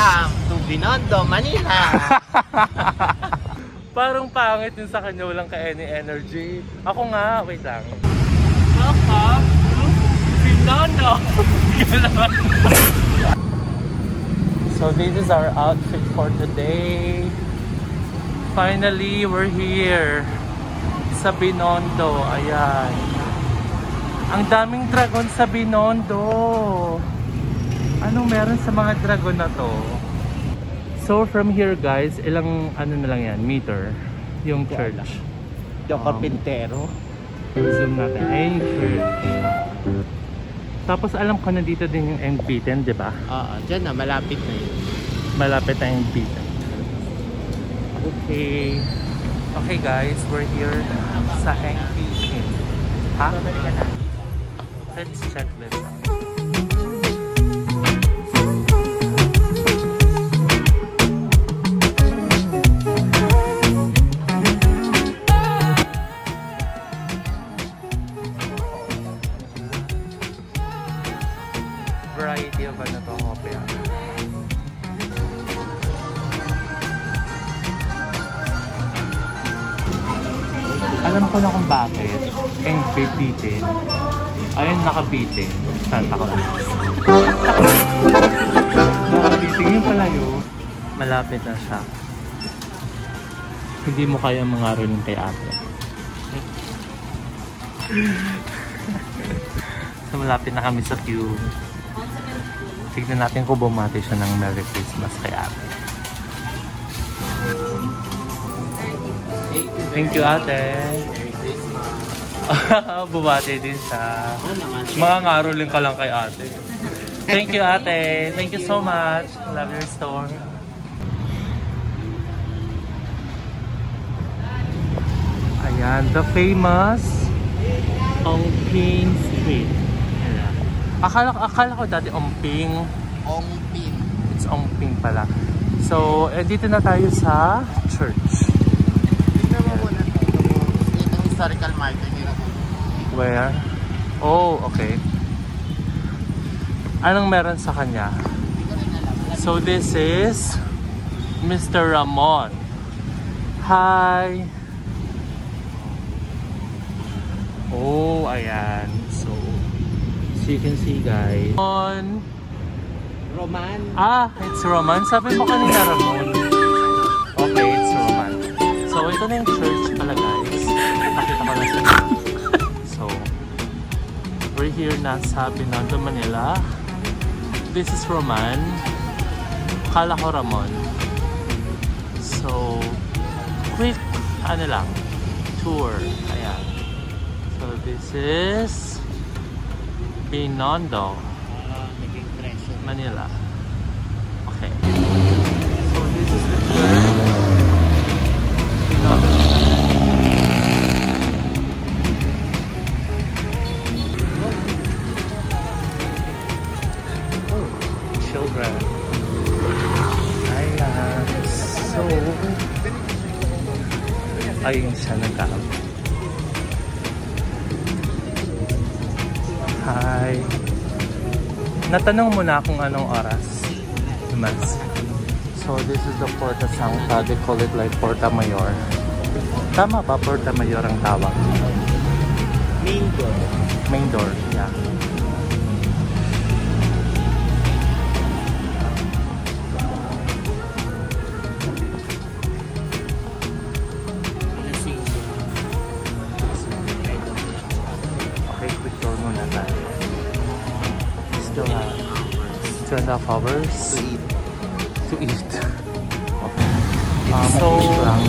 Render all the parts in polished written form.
Welcome to Binondo, Manila! Parang pangit yun sa kanya, walang ka-any energy. Ako nga, wait lang. Welcome to Binondo! So this is our outfit for today. Finally, we're here sa Binondo. Ayan. Ang daming dragon sa Binondo. Anong meron sa mga dragon na to? So from here guys, ilang ano na lang yan, meter yung church. Yung Carpintero. Zoom natin. Ayun yung church. Tapos alam ko na dito din yung NP10, di ba? Oo, dyan na, malapit na yun. Malapit na yung NP10. Okay. Okay guys, we're here sa NP10. Ha? Let's check this out. Variety of ano to, opera. Alam ko na kung bakit NP10. Ayun, nakabitin. Santa Claus. Nakabitin yung palayo. Malapit na siya. Hindi mo kaya mangaroon kay ate. So malapit na kami sa queue. Tignan natin kung bumati siya ng Merry Christmas kay ate. Thank you ate. Bumati din siya. Mga ngaroling ka lang kay ate. Thank you ate. Thank you so much. Love your store. Ayan, the famous Ongping Street. Akala ko dati Ongping. Ongping. It's Ongping pala. So, dito na tayo sa church. Tignan mo muna ito. Itong historical marker nila. Where? Oh, okay. Anong meron sa kanya? So, this is Mr. Ramon. Hi! Oh, ayan. So you can see guys. Roman. Ah, it's Roman. Sabi mo kanina Ramon. Okay, it's Roman. So ito na yung church pala guys. Nakita ko na siya. So we're here na sa Binondo, Manila. This is Roman. Kala ko Ramon. So quick ano lang tour. Ayan. So this is Binondo, Manila. Okay. So this is the church. Binondo. Oh, children. Ayan. So, ayun siya nagkaab. Hi. Natanong mo na kung anong oras. Mas. So this is the Porta Santa. They call it like Porta Mayor. Tama ba Porta Mayor ang tawag? Main door. Main door, yeah. Okay, quick tour muna tayo. Still have 2.5 hours to eat. Okay. So,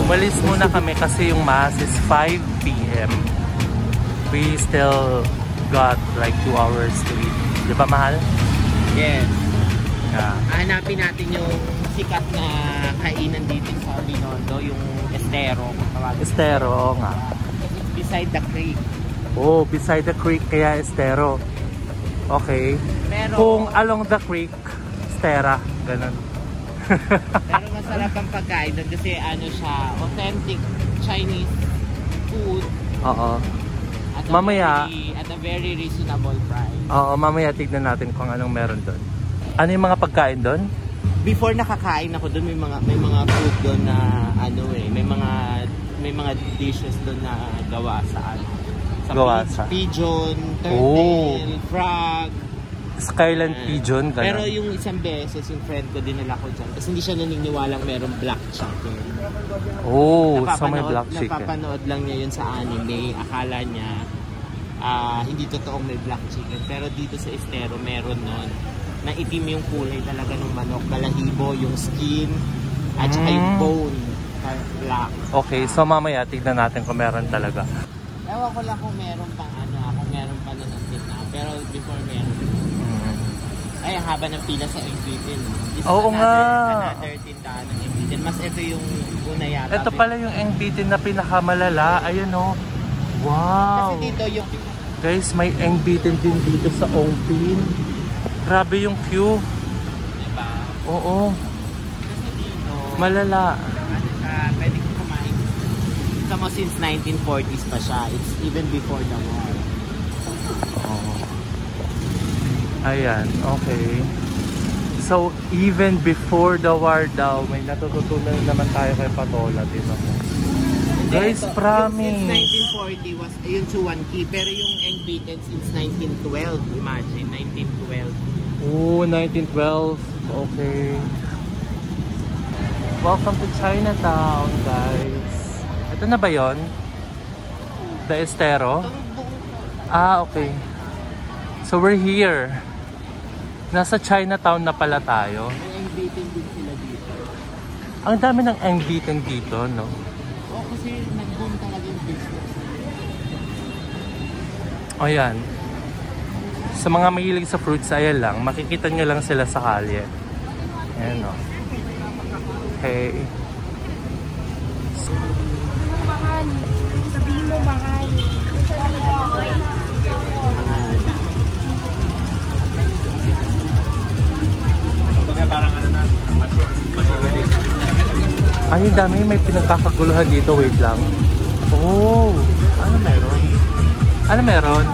umalis muna kami kasi yung mass is 5 PM. We still got like 2 hours to eat. Di ba mahal? Yes. Yeah. Hanapin natin yung sikat na kainan dito sa Binondo, yung Estero. Estero, oo nga. Beside the creek. Oh, beside the creek kaya Estero. Okay. Pero, kung along the creek, Estera. Ganun. pero masarap ang pagkain doon kasi ano siya, authentic Chinese food. Oo. At Mamaya, at a very reasonable price. Oo, mamaya tignan natin kung anong meron doon. Ano yung mga pagkain doon? before nakakain ako doon, may mga food doon na ano may mga dishes doon na gawa sa pigeon, turtle, frog. Skyland pigeon, ganun. Pero yung isang beses, yung friend ko, dinala ko dyan. Kasi hindi siya naniniwalang merong black chicken. So may black chicken. Napapanood lang niya yun sa anime. Akala niya, hindi totoong may black chicken. Pero dito sa Estero, meron nun. Na itim yung kulay talaga ng manok. Balahibo, yung skin, at saka yung bone. Black. Okay, so mamaya tignan natin kung meron talaga. Ewan ko lang kung meron pang kung meron pa nun ang na. Pero before meron. Ay, ang haba ng pila sa Engbitin. Oo nga. Another tindahan ng Engbitin. Mas ito yung una yata. Ito pala yung Engbitin na pinakamalala. Ayun o. Wow. Kasi dito yung... Guys, may Engbitin din dito sa Ongpin. Grabe yung queue. Diba? Oo. Kasi dito... Malala. Pwede ko kumain. Ito mo since 1940s pa siya. It's even before the war. Ayan, okay. So, even before the war daw, may natututunan naman tayo kay Patola. Dito mo. Guys, promise. Since 1940 was, yun Chuan Key. Pero yung Engbitin since 1912. Imagine, 1912. Oh, 1912. Okay. Welcome to Chinatown, guys. Ito na ba yun? The Estero? Okay. So, we're here. Nasa Chinatown na pala tayo. May Engbitin din sila dito. Ang dami ng Engbitin dito, no? Oo, kasi nag-boom talaga yung business. O yan. Sa mga mahilig sa fruits, ayan lang. Makikita nyo lang sila sa kalye. Ayan, no? Okay. Mahal. Sabihin mo mahal. Ay, dami. May pinagkakaguluhan dito. Wait lang. Oh! Ano meron? Ano meron?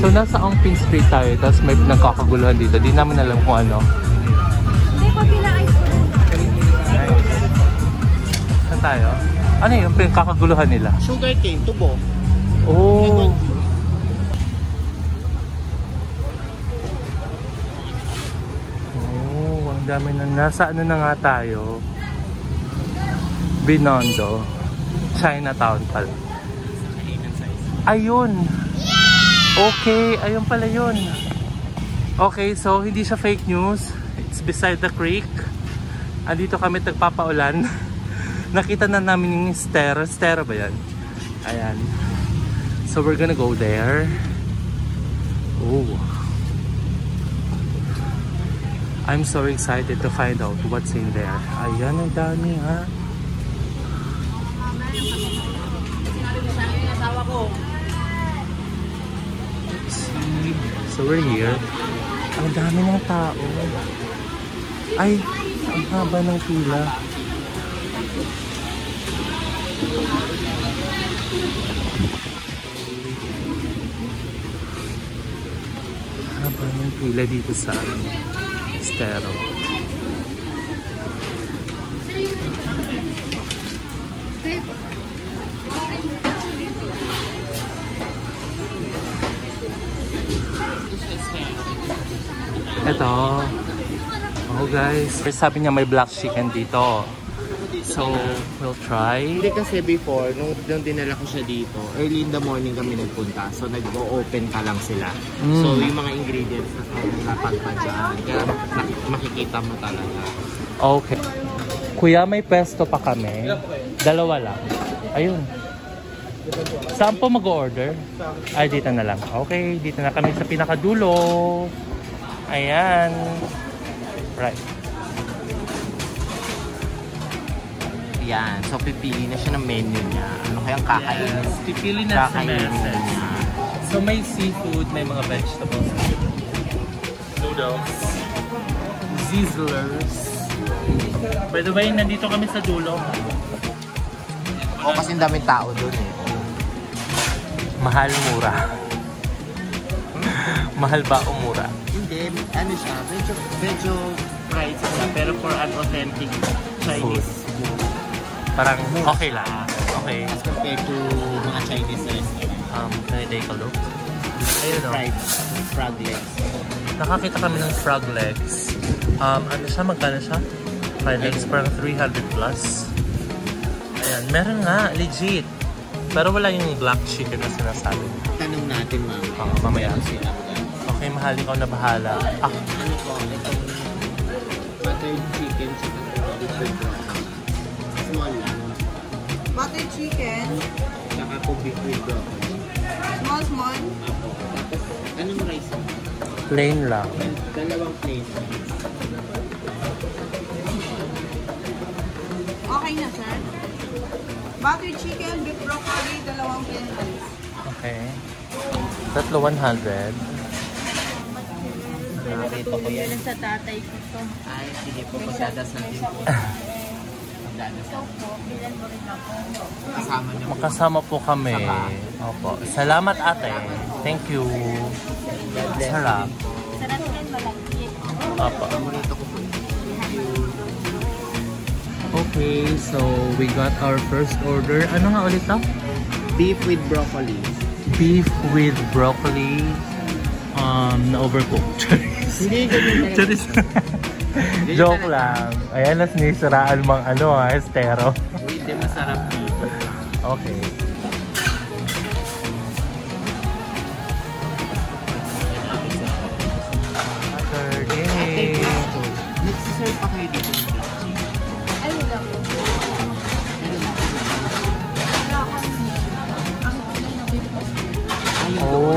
So, nasa Ongpin Street tayo. Tapos may pinagkakaguluhan dito. Di namin alam kung ano. Hindi ko pila ice cream. Saan tayo? Ano yung pinagkakaguluhan nila? Sugar cane, tubo. Oh! Dami na. Nasa ano na nga tayo? Binondo. Chinatown pala. Ayun! Okay, ayun pala yun. Okay, so hindi siya fake news. It's beside the creek. Andito kami nagpapaulan. Nakita na namin yung Estero. Estero ba yan? Ayan. So we're gonna go there. Oh. I'm so excited to find out what's in there. Ayan, ang dami ha. See? So we're here. Ang dami ng tao. Ay, ang haba ng pila. Haba ng pila dito sa Estero. Ito. Oh guys. Sabi niya may black chicken dito. So, we'll try. Hindi kasi before, nung dinala ko siya dito, early in the morning kami nagpunta. So, nag-o-open pa lang sila. So, yung mga ingredients na pagpadyan. Kaya makikita mo talaga. Okay. Kuya, may pesto pa kami. Dalawa lang. Ayun. Saan po mag-order? Ay, dito na lang. Okay, dito na kami sa pinakadulo. Ayan. Right. Yan. So, pipili na siya ng menu niya. Ano kayang kakainin? Yes, pipili na sa Kakainin message. niya. So, may seafood, may mga vegetables. Noodles. Sizzlers. By the way, nandito kami sa dulo. O, kasi daming tao doon eh. Mahal, mura. Mahal ba o mura? Hindi, ano siya, medyo pricey siya, pero for an authentic Chinese food, Parang okay lang. Okay. as compared to mga Chinese restaurant. Can I take a look? Ayun o. Fried frog legs. Nakakita kami ng frog legs. Ano siya? Magkano siya? Frog legs parang 300 plus. Ayan. Meron nga. Legit. Pero wala yung black chicken na sinasabi. Tanong natin, ma'am. Mamaya. Ano sila? Okay, mahal. Ikaw na bahala. Ah, Ano po, itong buttered chicken sa different broccoli. Small lang. Butter chicken. Saka po beef with broccoli. Small. Apo. Tapos, anong rice? plain lang. Dalawang plain. Okay na, sir. Butter chicken, beef broccoli, dalawang plain rice. Okay. Tatlo 100. Narito ko yan. Sa tatay ko to. Ay, sige po. Magdadasal din po. Magdadasal. Bilan mo rin ako. Kasama niyo po. Makasama po kami. Opo. Salamat ate. Thank you. God bless. Sarap. Sarap yan, malagkit. Opo. Paborito ko po. Okay, so we got our first order. Ano nga ulit to? Beef with broccoli. Beef with broccoli. Na overcooked. Hindi, ganun talaga. Charis. Joke lang. Ayan na sinisiraan mang estero. Hindi masarap dito. Okay. Saturday. Nagsiserve pa kayo dito ng black chicken? Ay, wala po. Oh.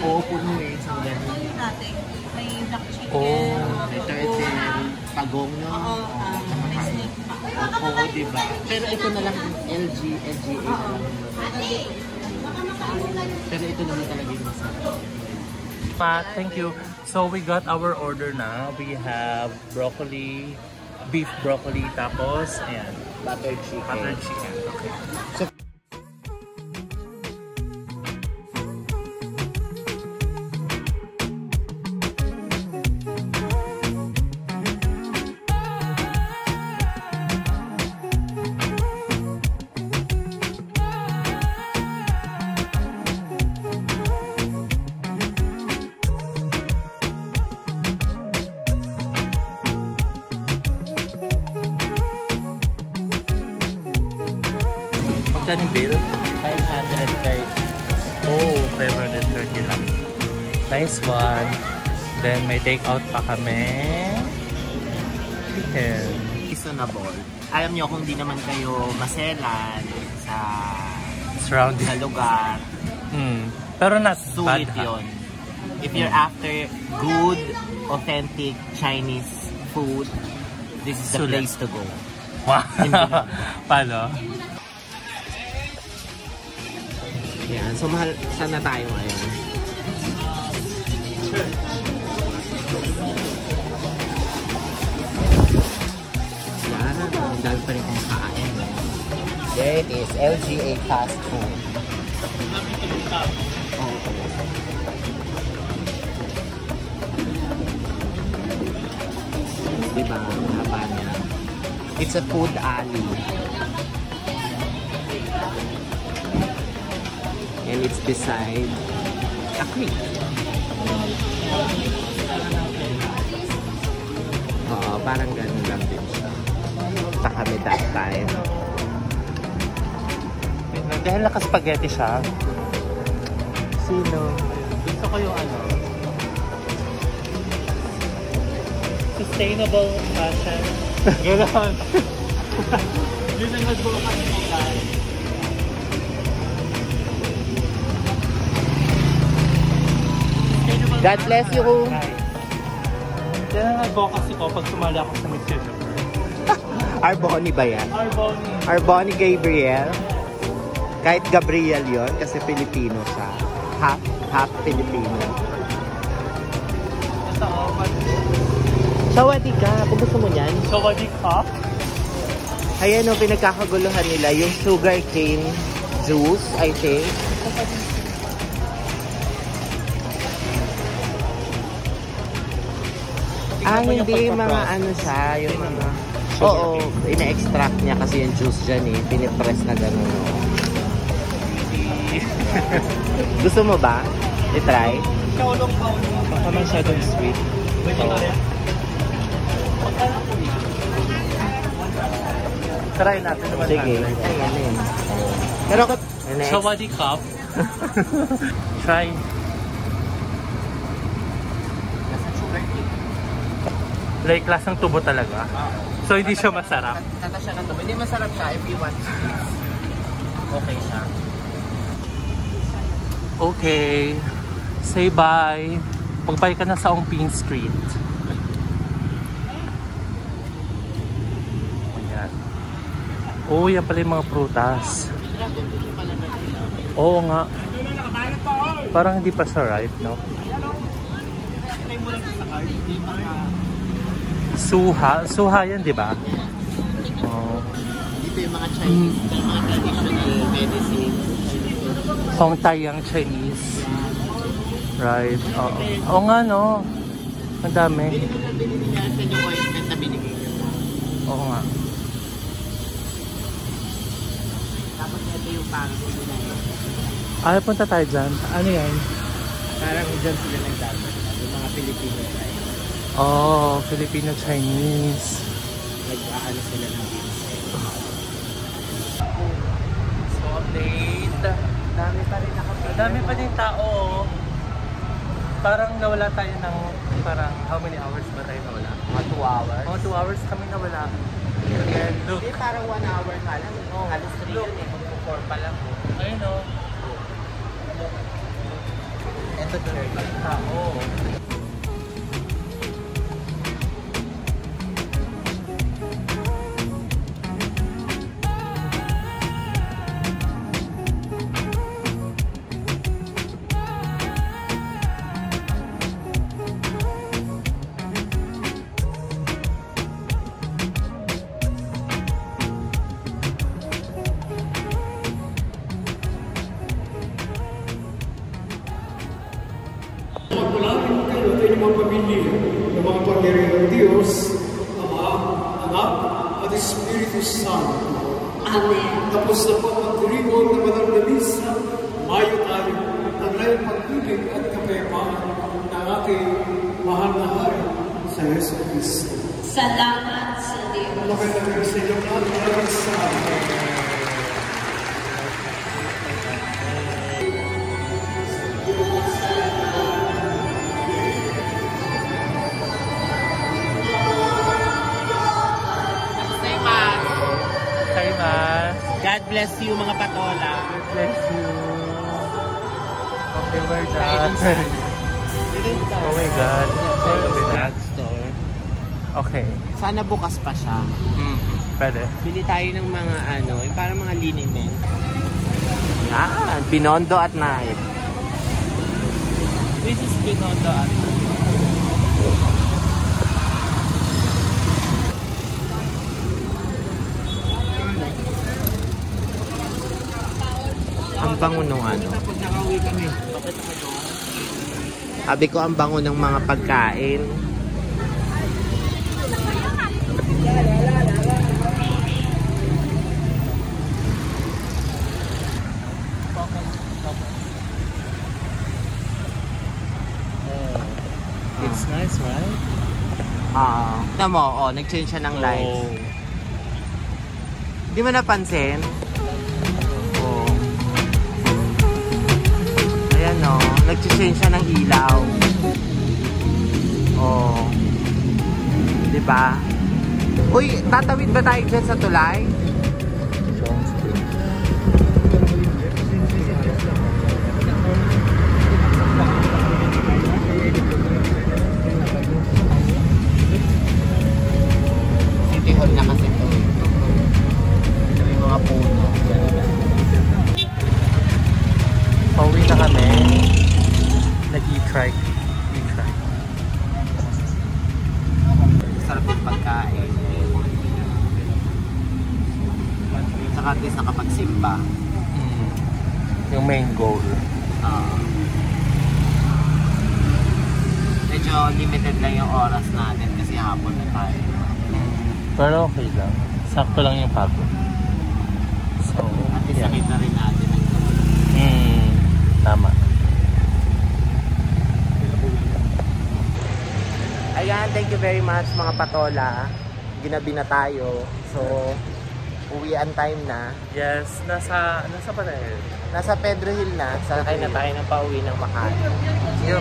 Oo po nung isang ganun. Dati, may black chicken. Oh. May turtle, pagong, no? May snake pa. Oo, diba? Pero ito na lang, LGA na lang. Pero ito naman talaga yung masarap. Thank you. So we got our order na. We have broccoli, beef broccoli, tapos ayan, Buttered chicken. buttered chicken. Okay. So, Magkano yung bill? 500 guys. Oh, 530 lang. Nice one. Then may take out pa kami. Chicken. Reasonable. Alam niyo kung di naman kayo maselan sa Surrounding. lugar, Pero not sulit bad. yun. If you're after good, authentic Chinese food, this is the Sulit. place to go. Wow. Paano? Yan. So, mahal, saan na tayo ngayon? Yan. Ang dami pa rin kong kain. There it is. LGA fast food. Diba? Ang haba niya. It's a food alley. And it's beside a creek. Oo, parang ganun lang din siya. Punta kami that time. Dahil naka-spaghetti siya. Sino? Gusto ko yung sustainable fashion. Ganon. Yun ang nagbukas mo guys. God bless you. Yan ang nag-focus ko pag sumali ako sa Miss Universe. Arboni ba yan? Arboni. Arboni Gabriel. Kahit Gabriel yon kasi Filipino siya. Half Filipino. Basta ako. Sawadi ka. Kung gusto mo yan. So, what do you call? Ayan o, pinagkakaguluhan nila yung sugar cane juice, I think. Hindi, mga ano siya, yung mga... Oo, ina-extract niya kasi yung juice dyan eh. Pinipress na gano'n. Gusto mo ba? I-try? Baka masyadong sweet. Try natin naman. Sige. Pero Sawadee cup. Try. Like, klasang tubo talaga. So, hindi siya masarap. Kata siya ng tubo. Hindi masarap siya if you want sweet. Okay siya. Okay. Say bye. Magbalik ka na sa Ongping Street. Ayan. Oh, yan pala yung mga prutas. Oo nga. Parang hindi pa siya ripe, no? Suha. Suha yan, di ba? Oh. Dito yung mga Chinese, mga traditional medicine. Hongtaiyang Chinese. Right. Oo. Oo nga, no? Ang dami. Binili niya sa yung ointment na binigay niya. Oo nga. Tapos ito yung parang Ay, punta tayo dyan. Ano yan? parang dyan sila nagdadala. Yung mga Pilipino tayo. Oh, Filipino-Chinese. Nag-aano sila ng ginseng. So late. Dami pa rin nakapila. Dami pa din tao. Parang nawala tayo ng parang how many hours ba tayo nawala? Mga 2 hours. Mga 2 hours kami nawala. And look. Hindi, parang 1 hour ka lang. Oh, Halos 3 yun eh. Mag-4 pa lang. Ayun o. Ito church. Tao. Pagpalain kayo at inyong mga pamilya ng mga pangyarihan ng Diyos, Ama, Anak, at Espiritu Santo. Amen. Tapos na po ang tiribon na banal na misa, mayo tayo ang layong pag-ibig at kapayapaan ng ating mahal na hari sa Yesu Cristo. Salamat sa Diyos. Ano kayo natin sa inyo at maraming salamat. God bless you mga patola. God bless you. Okay, we're done. Oh my God. Store. Okay. Sana bukas pa siya. Pwede. Bili tayo ng mga ano, yung parang mga liniment. Yan, Binondo at night. This is Binondo at night. Ang bango nung ano. Sabi ko ang bango ng mga pagkain. It's nice, right? Tignan mo, nag-change siya ng lights. Di mo napansin? Nag-change siya ng ilaw. Oh. 'Di ba? Uy, tatawid ba tayo dyan sa tulay? City Hall na kasi ito. Ito yung mga puno. Pauwi na kami. Nag-e-trike. Sarap yung pagkain. Saka at least nakapagsimba. Yung main goal. Medyo limited lang yung oras natin kasi hapon na tayo. Pero okay lang. Sakto lang yung pagod. So, at least nakita rin natin. Tama. Ayan, thank you very much mga patola. Ginabi na tayo. So, uwian time na. Yes, nasa pa tayo? Nasa Pedro Hill na. Sakay na tayo ng pauwi ng Makati. See you.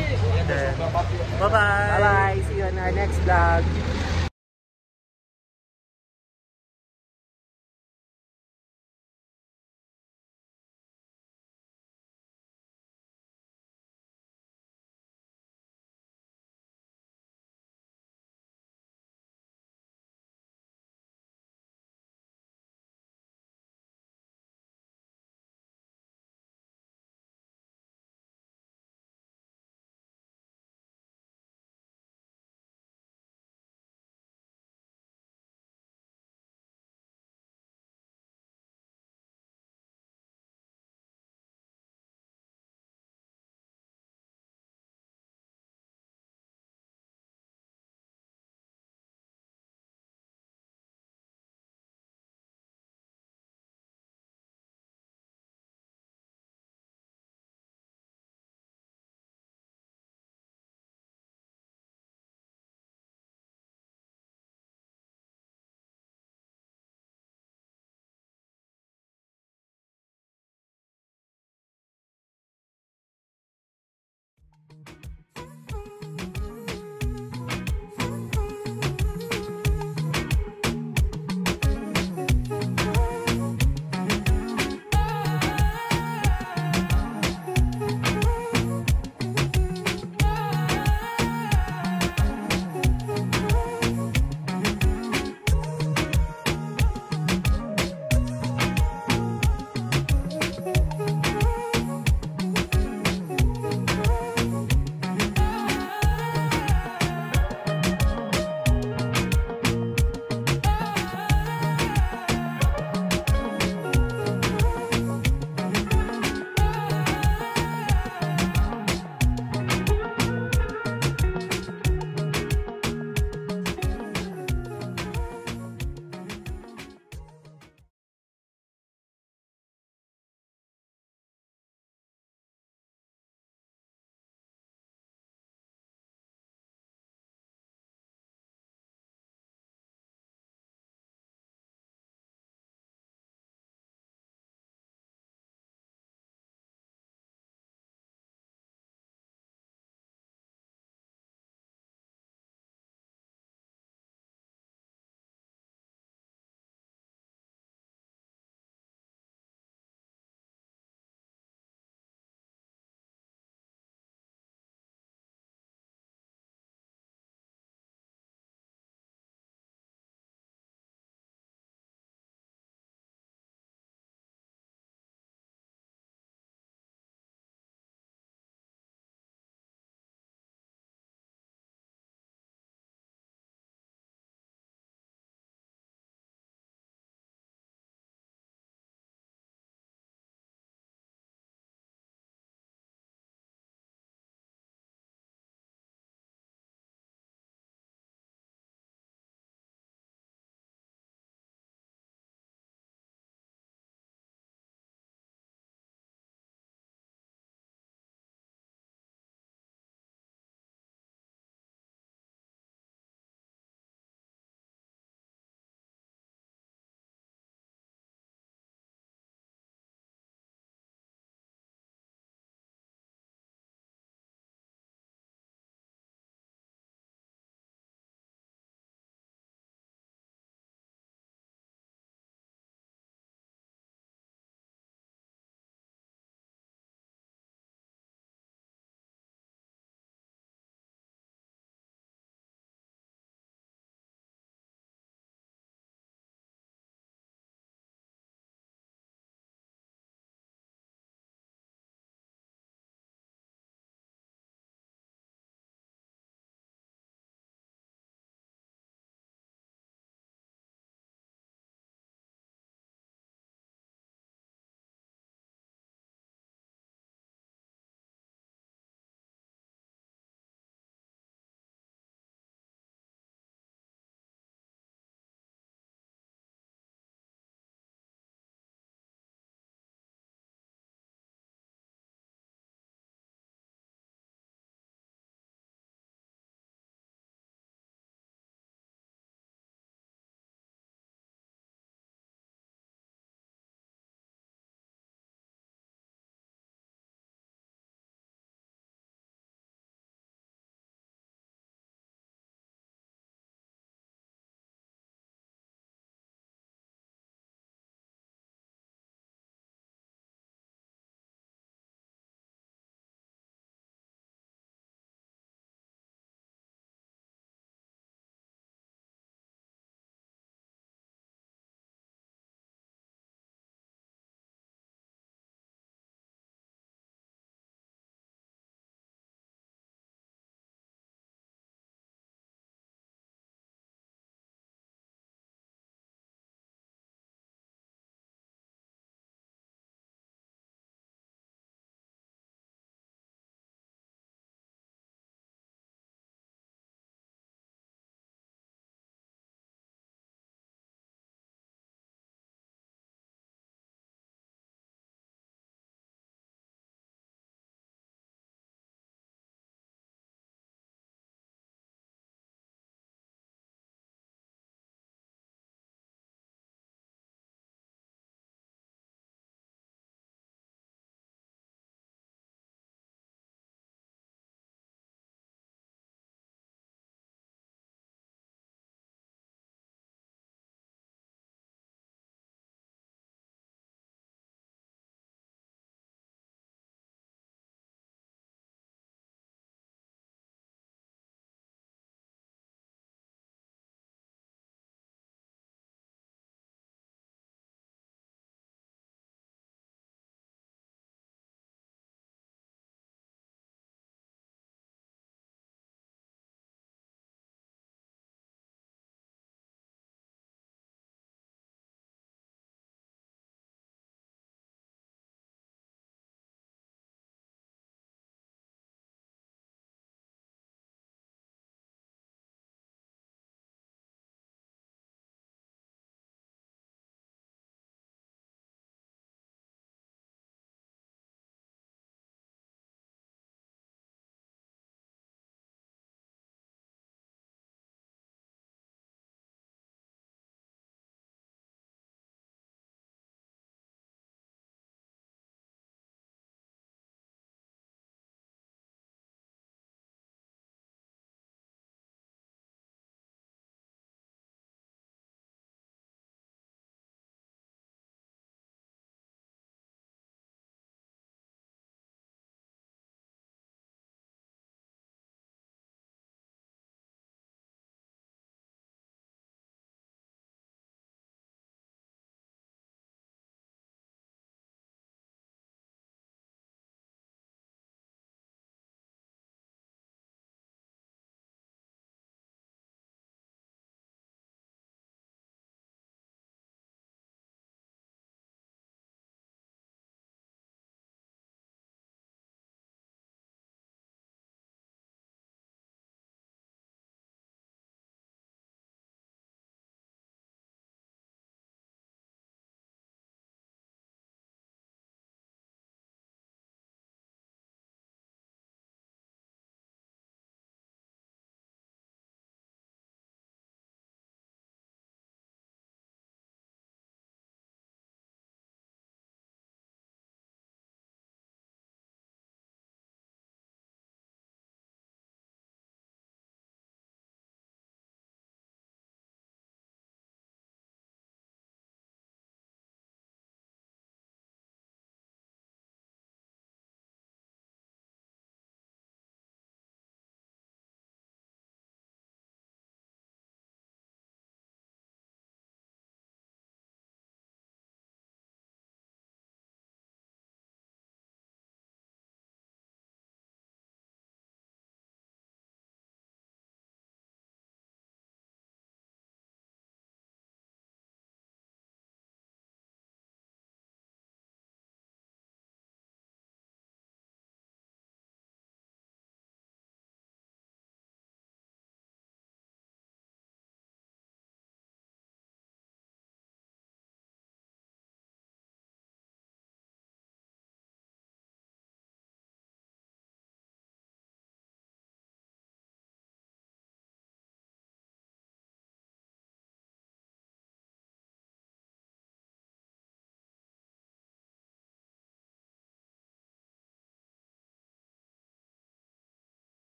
Bye-bye. Bye-bye. See you on our next vlog.